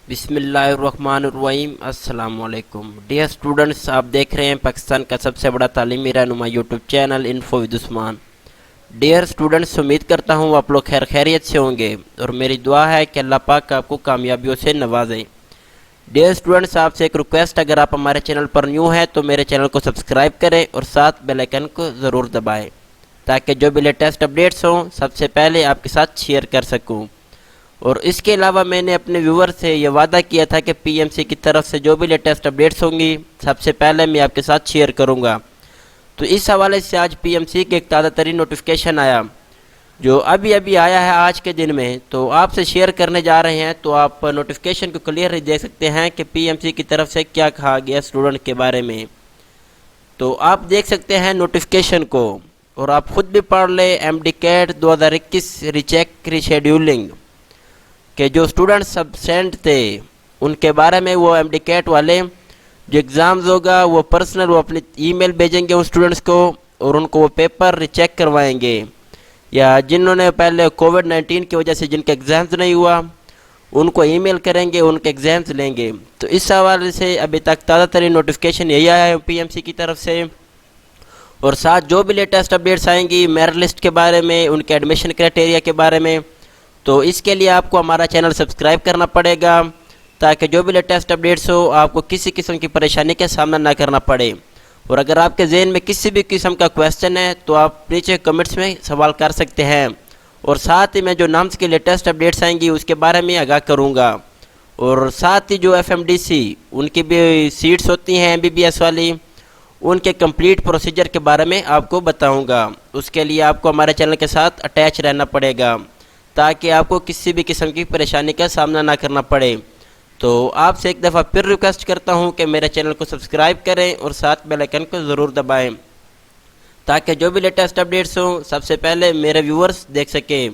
बिस्मिल्लाहिर्रहमानिर्रहीम। अस्सलाम वालेकुम डियर स्टूडेंट्स, आप देख रहे हैं पाकिस्तान का सबसे बड़ा तालीमी रहनुमा YouTube channel info with Usman. Dear students, उम्मीद करता हूँ आप लोग खैरियत से होंगे और मेरी दुआ है कि अल्लाह पाक आपको कामयाबियों से नवाजे। डियर स्टूडेंट्स, आपसे एक रिक्वेस्ट, अगर आप हमारे चैनल पर न्यू हैं तो मेरे चैनल को सब्सक्राइब करें और साथ बेल आइकन को ज़रूर दबाएँ ताकि जो भी लेटेस्ट अपडेट्स हों सबसे पहले आपके साथ शेयर कर सकूँ। और इसके अलावा मैंने अपने व्यूवर से ये वादा किया था कि पीएमसी की तरफ से जो भी लेटेस्ट अपडेट्स होंगी सबसे पहले मैं आपके साथ शेयर करूंगा। तो इस हवाले से आज पीएमसी के एक ताज़ा तरीन नोटिफिकेशन आया जो अभी अभी आया है आज के दिन में, तो आपसे शेयर करने जा रहे हैं। तो आप नोटिफिकेशन को क्लियर देख सकते हैं कि पीएमसी की तरफ से क्या कहा गया स्टूडेंट के बारे में। तो आप देख सकते हैं नोटिफिकेशन को और आप खुद भी पढ़ लें। एमडी-कैट 2021 रीचेक रीशेड्यूलिंग कि जो स्टूडेंट्स एब्सेंट थे उनके बारे में, वो एमडी-कैट वाले जो एग्ज़ाम्स होगा वो पर्सनल वो अपनी ईमेल भेजेंगे उन स्टूडेंट्स को और उनको वो पेपर रीचेक करवाएंगे, या जिन्होंने पहले कोविड-19 की वजह से जिनका एग्ज़ाम्स नहीं हुआ उनको ईमेल करेंगे, उनके एग्ज़ाम्स लेंगे। तो इस हवाले से अभी तक ताज़ा तरीन नोटिफिकेशन यही आया है पीएमसी की तरफ से। और साथ जो भी लेटेस्ट अपडेट्स आएंगी मेरिट लिस्ट के बारे में, उनके एडमिशन क्राइटेरिया के बारे में, तो इसके लिए आपको हमारा चैनल सब्सक्राइब करना पड़ेगा ताकि जो भी लेटेस्ट अपडेट्स हो आपको किसी किस्म की परेशानी का सामना ना करना पड़े। और अगर आपके जहन में किसी भी किस्म का क्वेश्चन है तो आप नीचे कमेंट्स में सवाल कर सकते हैं। और साथ ही मैं जो नाम्स की लेटेस्ट अपडेट्स आएंगी उसके बारे में आगाह करूँगा। और साथ ही जो एफएमडीसी उनकी भी सीट्स होती हैं एमबीबीएस वाली, उनके कंप्लीट प्रोसीजर के बारे में आपको बताऊँगा। उसके लिए आपको हमारे चैनल के साथ अटैच रहना पड़ेगा ताकि आपको किसी भी किस्म की परेशानी का सामना ना करना पड़े। तो आपसे एक दफ़ा फिर रिक्वेस्ट करता हूं कि मेरे चैनल को सब्सक्राइब करें और साथ बेल आइकन को ज़रूर दबाएं ताकि जो भी लेटेस्ट अपडेट्स हों सबसे पहले मेरे व्यूअर्स देख सकें।